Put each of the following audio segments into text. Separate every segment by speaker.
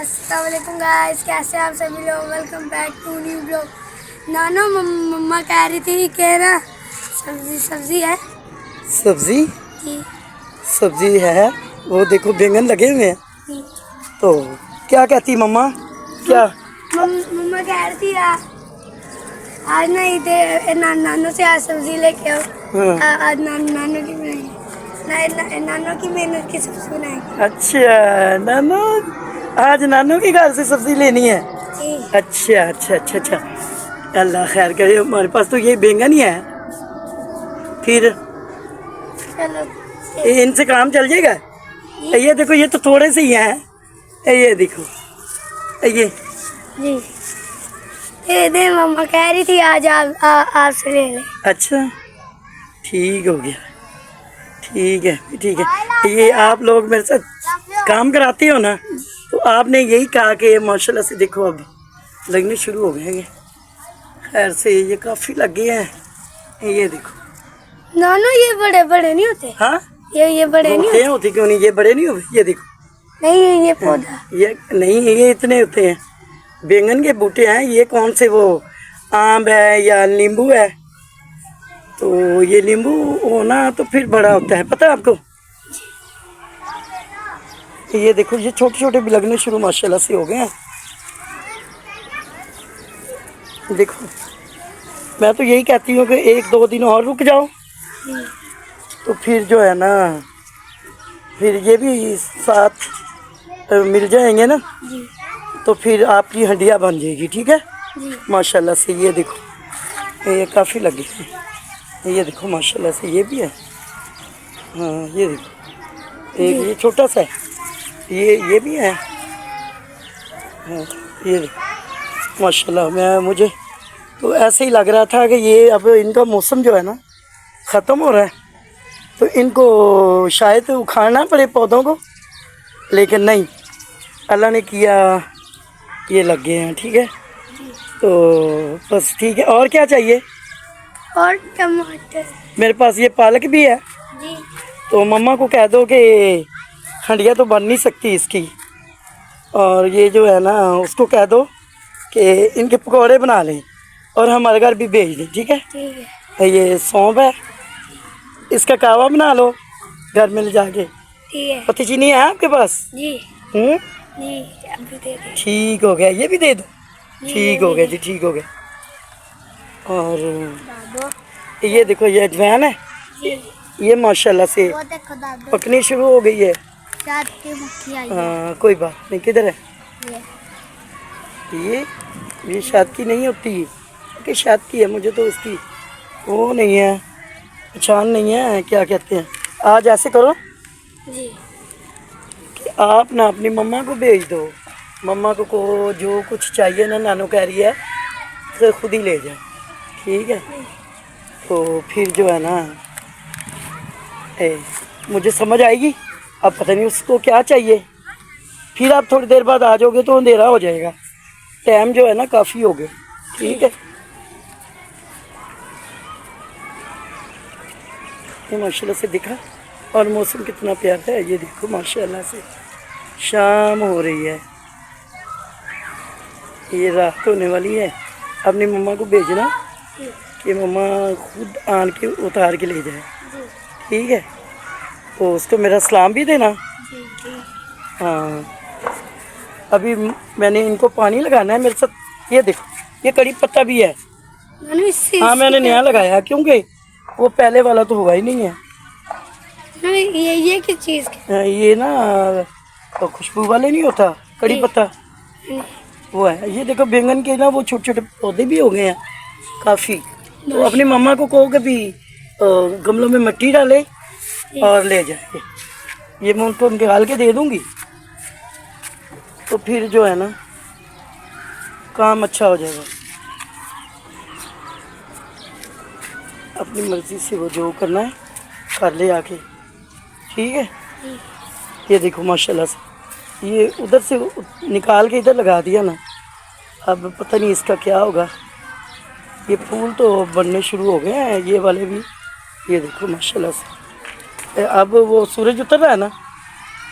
Speaker 1: अस्सलाम वालेकुम गाइस, कैसे आप सभी लोग। Welcome back to new blog. नानो मम्मा कह रही थी कि ना सब्जी है।
Speaker 2: सब्जी
Speaker 1: जी
Speaker 2: सब्जी है। वो देखो बैंगन लगे हुए हैं।
Speaker 1: जी।
Speaker 2: तो क्या कहती मम्मा? क्या?
Speaker 1: मम्मा कह रही थी आज ना इधर नानो से आज सब्जी लेके आओ।
Speaker 2: हाँ।
Speaker 1: आज नानो की नानो की मेहनत की सब्जी बनाएंगे।
Speaker 2: अच्छा नानू, आज नानू के घर से सब्जी लेनी है।
Speaker 1: जी
Speaker 2: अच्छा अच्छा अच्छा अच्छा, अल्लाह खैर करे। हमारे पास तो ये बैंगन ही है। फिर
Speaker 1: चलो।
Speaker 2: इनसे काम चल जाएगा।
Speaker 1: जी
Speaker 2: ये देखो, ये तो थोड़े से ही हैं। ये देखो ये।
Speaker 1: जी। दे मम्मा कह रही थी आज आपसे ले ले।
Speaker 2: अच्छा ठीक हो गया, ठीक है ठीक है। ये आप लोग मेरे साथ काम कराती हो ना, तो आपने यही कहा कि माशाल्लाह से देखो अब लगने शुरू हो गए हैं। खैर से ये काफ़ी लगे हैं। ये देखो
Speaker 1: नानो, ये बड़े बड़े नहीं होते।
Speaker 2: हाँ,
Speaker 1: ये बड़े नहीं होते।
Speaker 2: होती क्यों नहीं, ये बड़े नहीं होते। ये देखो,
Speaker 1: नहीं, ये पौधा।
Speaker 2: ये नहीं, ये इतने होते हैं। बैंगन के बूटे हैं। ये कौन से, वो आम है या नींबू है? तो ये नींबू होना तो फिर बड़ा होता है, पता है आपको? ये देखो, ये छोटे छोटे भी लगने शुरू माशाल्लाह से हो गए हैं। देखो, मैं तो यही कहती हूँ कि 1-2 दिन और रुक जाओ, तो फिर जो है ना, फिर ये भी साथ मिल जाएंगे ना,
Speaker 1: जी
Speaker 2: तो फिर आपकी हड्डियाँ बन जाएगी। ठीक है
Speaker 1: जी
Speaker 2: माशाल्लाह से। ये देखो, ये काफ़ी लगे हैं। ये देखो माशाल्लाह से, ये भी है। हाँ ये देखो, एक ये छोटा सा है, ये भी है। हाँ ये देखो माशाल्लाह। मुझे तो ऐसे ही लग रहा था कि ये अब इनका मौसम जो है ना ख़त्म हो रहा है, तो इनको शायद उखाड़ना पड़े पौधों को, लेकिन नहीं, अल्लाह ने किया, ये लग गए हैं। ठीक है, तो बस ठीक है। और क्या चाहिए?
Speaker 1: और टमाटर।
Speaker 2: मेरे पास ये पालक भी है,
Speaker 1: जी
Speaker 2: तो मम्मा को कह दो कि हंडिया तो बन नहीं सकती इसकी, और ये जो है ना उसको कह दो कि इनके पकौड़े बना लें और हमारे घर भी भेज दें। ठीक है,
Speaker 1: ठीक है।
Speaker 2: ये सौंफ है, इसका कावा बना लो घर में ले जाके।
Speaker 1: ठीक है।
Speaker 2: पत्ती चीनी है आपके पास?
Speaker 1: जी
Speaker 2: हम्म,
Speaker 1: जी, अभी दे दे।
Speaker 2: ठीक हो गया, ये भी दे दो।
Speaker 1: जी,
Speaker 2: ठीक
Speaker 1: ये
Speaker 2: हो गया
Speaker 1: भी
Speaker 2: जी, ठीक हो गया। और
Speaker 1: दादो।
Speaker 2: ये देखो, ये अजवाइन है,
Speaker 1: जी
Speaker 2: ये माशाल्लाह से
Speaker 1: वो देखो दादो,
Speaker 2: पकनी शुरू हो गई है।
Speaker 1: शाद की मक्खी आई है।
Speaker 2: हाँ कोई बात नहीं। किधर है
Speaker 1: ये
Speaker 2: ये शाद की नहीं होती कि शाद की है, मुझे तो उसकी वो नहीं है, पहचान नहीं है। क्या कहते हैं, आज ऐसे करो
Speaker 1: जी
Speaker 2: कि आप ना अपनी मम्मा को भेज दो। मम्मा को जो कुछ चाहिए ना, नानो कह रही है, तो खुद ही ले जाए। ठीक है, तो फिर जो है ना मुझे समझ आएगी। अब पता नहीं उसको क्या चाहिए। फिर आप थोड़ी देर बाद आ जाओगे तो अंधेरा हो जाएगा, टाइम जो है ना काफ़ी हो गया। ठीक है, ये माशाल्लाह से दिखा, और मौसम कितना प्यारा है। ये देखो माशाल्लाह से शाम हो रही है, ये रात होने वाली है। अपनी मम्मा को भेजना कि मम्मा खुद आन के उतार के ले जाए। ठीक है, तो उसको मेरा सलाम भी देना। हाँ, अभी मैंने इनको पानी लगाना है मेरे साथ। ये देखो, ये कड़ी पत्ता भी है। हाँ मैंने नया लगाया, क्योंकि वो पहले वाला तो हुआ ही नहीं है।
Speaker 1: ये किस चीज़ का?
Speaker 2: ये ना तो खुशबू वाले नहीं होता कड़ी पत्ता, वो है। ये देखो बैंगन के ना वो छोटे छोटे पौधे भी हो गए हैं काफ़ी। तो अपनी मम्मा को कहो कि भी गमलों में मिट्टी डाले और ले जाए। ये मैं उनको निकाल के दे दूँगी, तो फिर जो है ना काम अच्छा हो जाएगा। अपनी मर्ज़ी से वो जो करना है कर ले आके। ठीक है, ये देखो माशाल्लाह से, ये उधर से निकाल के इधर लगा दिया ना। अब पता नहीं इसका क्या होगा। ये फूल तो बनने शुरू हो गए हैं, ये वाले भी। ये देखो माशाल्लाह से, अब वो सूरज उतर रहा है ना,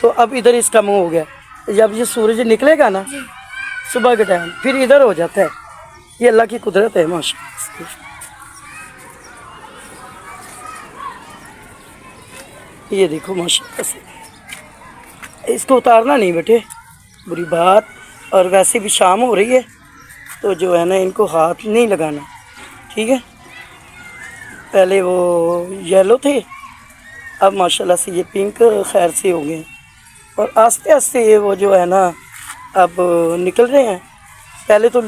Speaker 2: तो अब इधर इसका मुँह हो गया। जब ये सूरज निकलेगा ना
Speaker 1: जी।
Speaker 2: सुबह के टाइम, फिर इधर हो जाता है। ये अल्लाह की कुदरत है माशाल्लाह। ये देखो माशाल्लाह से, इसको उतारना नहीं बेटे, बुरी बात। और वैसे भी शाम हो रही है तो जो है ना इनको हाथ नहीं लगाना, ठीक है। पहले वो येलो थे, अब माशाल्लाह से ये पिंक खैर से हो गए और आस्ते आस्ते वो जो है ना अब निकल रहे हैं। पहले तो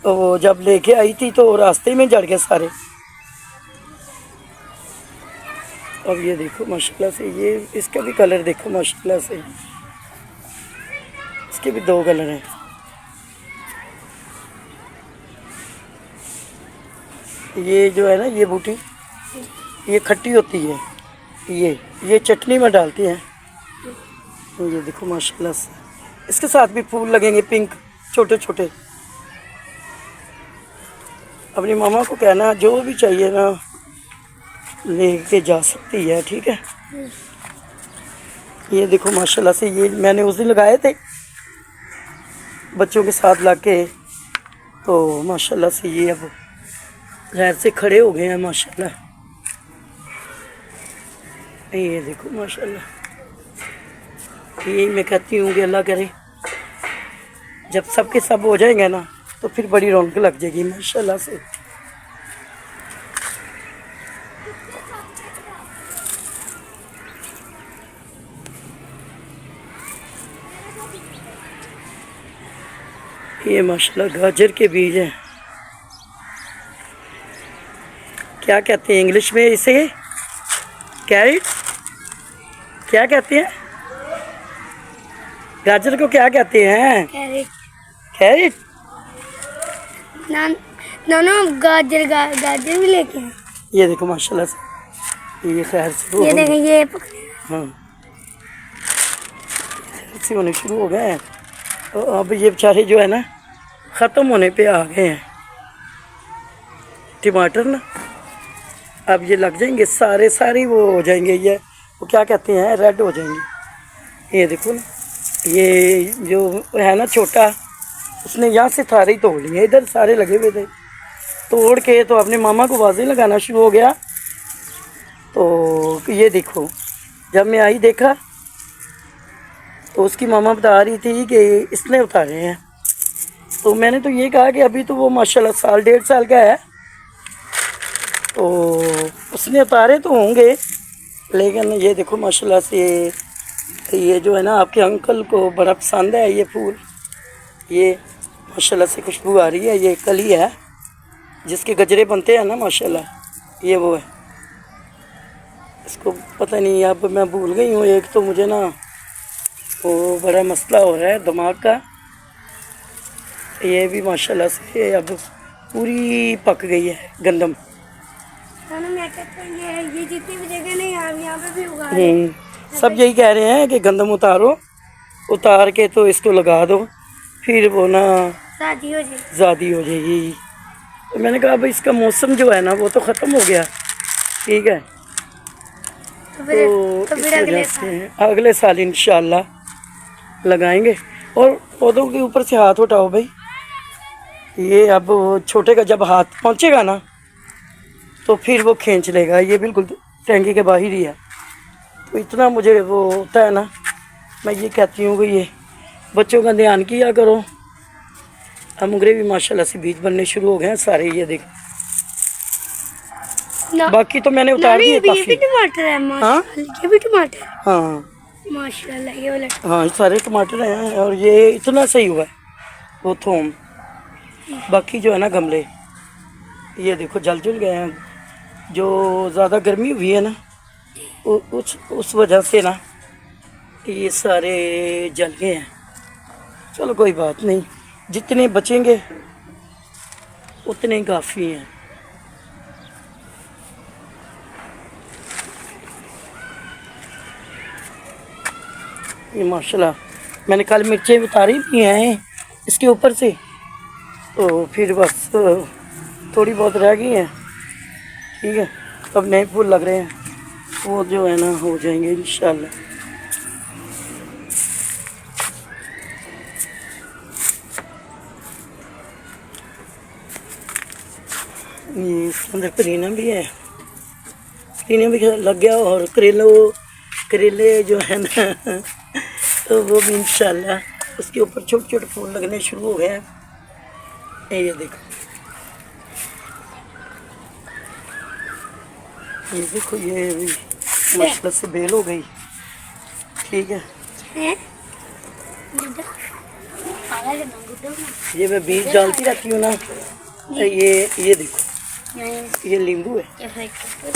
Speaker 2: वो जब लेके आई थी तो रास्ते में जड़ गए सारे। अब ये देखो माशाल्लाह से, ये इसका भी कलर देखो माशाल्लाह से, इसके भी 2 कलर हैं। ये जो है ना ये बूटी, ये खट्टी होती है, ये चटनी में डालती हैं। ये देखो माशाल्लाह से, इसके साथ भी फूल लगेंगे पिंक छोटे छोटे। अपनी मामा को कहना जो भी चाहिए ना लेके जा सकती है, ठीक है। ये देखो माशाल्लाह से, ये मैंने उस दिन लगाए थे बच्चों के साथ लाके, तो माशाल्लाह से ये अब खैर से खड़े हो गए हैं माशाल्लाह। ये देखो माशाल्लाह, यही मैं कहती हूँ कि अल्लाह करे जब सबके सब हो जाएंगे ना तो फिर बड़ी रौनक लग जाएगी माशाल्लाह से। ये माशाल्लाह गाजर के बीज हैं। क्या कहते हैं इंग्लिश में इसे? कैरेट? क्या कहते हैं गाजर को? क्या कहते हैं?
Speaker 1: कैरेट।
Speaker 2: कैरेट?
Speaker 1: नानो गाजर गाजर भी लेके हैं।
Speaker 2: ये देखो माशाल्लाह से, ये खैर से
Speaker 1: ये देखें, ये पकड़े।
Speaker 2: हाँ, खैर से होने शुरू हो गए हैं। तो अब ये बेचारे जो है ना ख़त्म होने पे आ गए हैं टमाटर ना। अब ये लग जाएंगे सारे वो हो जाएंगे, ये वो क्या कहते हैं, रेड हो जाएंगे। ये देखो ना, ये जो है ना छोटा, उसने यहाँ से सारे ही तोड़ लिए, इधर सारे लगे हुए थे। तोड़ के तो अपने मामा को बाजी लगाना शुरू हो गया। तो ये देखो, जब मैं आई देखा तो उसकी मामा बता रही थी कि इसने उतारे हैं। तो मैंने तो ये कहा कि अभी तो वो माशाल्लाह 1.5 साल का है, तो उसने उतारे तो होंगे। लेकिन ये देखो माशाल्लाह से, ये जो है ना आपके अंकल को बड़ा पसंद है ये फूल। ये माशाल्लाह से खुशबू आ रही है, ये कली है जिसके गजरे बनते हैं ना माशाल्लाह, ये वो है। इसको पता नहीं, अब मैं भूल गई हूँ। एक तो मुझे ना वो बड़ा मसला हो रहा है दिमाग का। ये भी माशाल्लाह से अब पूरी पक गई है गंदम।
Speaker 1: मैं कहता हूँ ये जितनी भी जगह नहीं, यहाँ पे भी उगा रहे हैं।
Speaker 2: सब यही कह रहे हैं कि गंदम उतारो, उतार के तो इसको लगा दो, फिर वो ना
Speaker 1: शादी हो जाएगी।
Speaker 2: ज़्यादा हो जाएगी। तो मैंने कहा भाई इसका मौसम जो है ना वो तो ख़त्म हो गया, ठीक है। तो इस वजह से अगले साल इंशाल्लाह लगाएंगे। और पौधों के ऊपर से हाथ उठाओ भाई। ये अब छोटे का जब हाथ पहुंचेगा ना तो फिर वो खींच लेगा। ये बिल्कुल टैंकी के बाहर ही है। तो इतना मुझे वो होता है ना, मैं ये कहती हूँ कि ये बच्चों का ध्यान किया करो। अमुगरे भी माशाल्लाह से बीज बनने शुरू हो गए हैं सारे। ये देख, बाकी तो मैंने उतार दिए काफी।
Speaker 1: ये भी टमाटर है माशाल्लाह। ये भी टमाटर है।
Speaker 2: हाँ
Speaker 1: माशाल्लाह, ये वाला।
Speaker 2: हाँ, सारे टमाटर हैं। और ये इतना सही हुआ है वो थोम। बाकी जो है ना गमले, ये देखो जल गए हैं। जो ज़्यादा गर्मी हुई है ना उस वजह से ना ये सारे जल गए हैं। चलो कोई बात नहीं, जितने बचेंगे उतने ही काफ़ी हैं। ये माशाल्लाह मैंने कल मिर्चें उतारी भी हैं इसके ऊपर से, तो फिर बस थोड़ी बहुत रह गई हैं, ठीक है। अब नए फूल लग रहे हैं, वो जो है ना हो जाएंगे इंशाल्लाह। ये इसके अंदर करीना भी है, करीना भी लग गया। और करेले जो है ना तो वो भी इंशाल्लाह उसके ऊपर छोटे छोटे फूल लगने शुरू हो गए हैं। ये देखो, ये देखो, ये भी माशाल्लाह से बेल हो गई। ठीक है, ये मैं बीज डालती रहती हूँ ना। ये देखो, ये नींबू है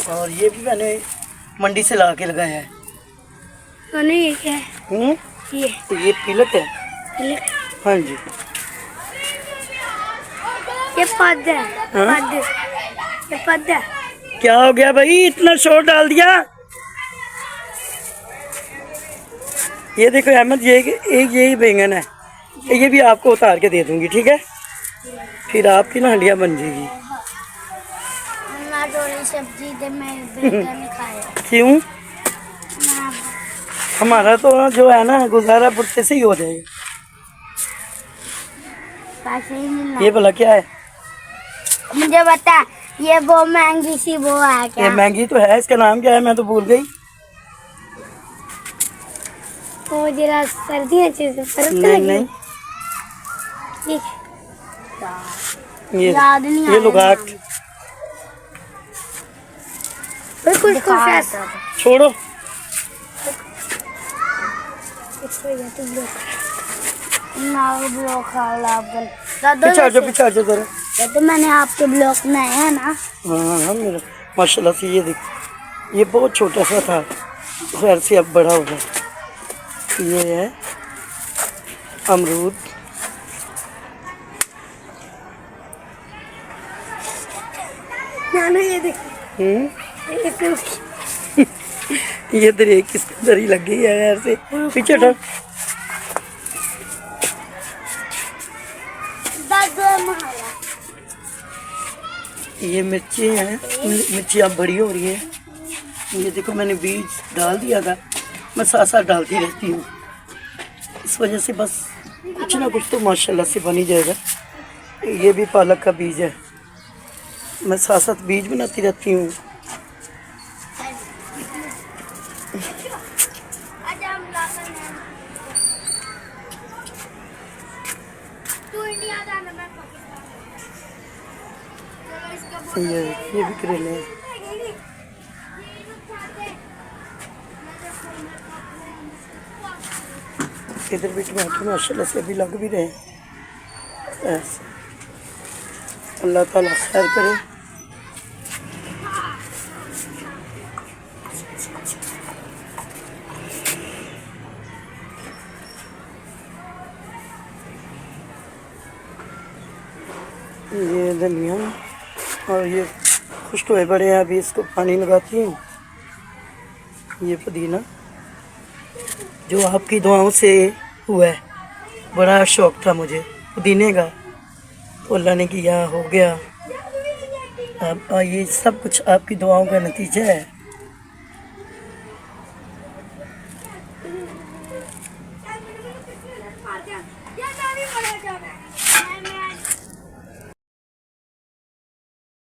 Speaker 2: और ये भी मैंने मंडी से ला के लगाया है।
Speaker 1: ये क्या है?
Speaker 2: ये पिलक है। हाँ जी,
Speaker 1: ये पद है।
Speaker 2: हाँ?
Speaker 1: ये पद है।
Speaker 2: क्या हो गया भाई, इतना शोर डाल दिया? ये देखो अहमद, ये एक यही बैंगन है, ये भी आपको उतार के दे दूंगी। ठीक है, फिर आपकी ना हंडिया बन जाएगी।
Speaker 1: सब्जी दे, मैं बैंगन खाया।
Speaker 2: क्यों? हमारा तो जो है ना गुजारा बुढ़ते से ही हो जाएगा। ये भला क्या है?
Speaker 1: मुझे बता, ये वो महंगी सी वो है क्या?
Speaker 2: ये महंगी तो है, इसका नाम क्या है मैं तो भूल गई।
Speaker 1: वो जरा सर्दियाँ चीज़
Speaker 2: नहीं,
Speaker 1: याद नहीं
Speaker 2: ये लुगाट
Speaker 1: कुछ
Speaker 2: छोड़ो। पीछे आ जाओ जरा।
Speaker 1: तो मैंने आपके ब्लॉक में है ना।
Speaker 2: हाँ मेरा माशाल्लाह से। ये देखो, ये बहुत छोटा सा था, खैर से अब बड़ा हो गया। ये है अमरूद।
Speaker 1: ये देखो,
Speaker 2: ये तो एक किसके अंदर ही लग गई है यार से। पीछे हटो। ये मिर्ची हैं, मिर्ची अब बड़ी हो रही है। ये देखो, मैंने बीज डाल दिया था, मैं साथ साथ डालती रहती हूँ, इस वजह से बस कुछ ना कुछ तो माशाल्लाह से बन ही जाएगा। ये भी पालक का बीज है, मैं साथ साथ बीज बनाती रहती हूँ। ये भी करेले हैं। इधर भी टमाटर माशाल्लाह से अभी लग भी रहे हैं। ऐसे अल्लाह ताला खैर करे। ये धनिया और ये खुश्क हुए बड़े हैं, अभी इसको पानी लगाती हूँ। ये पुदीना जो आपकी दुआओं से हुआ है, बड़ा शौक़ था मुझे पुदीने का, तो अल्लाह ने किया, हो गया। अब ये सब कुछ आपकी दुआओं का नतीजा है।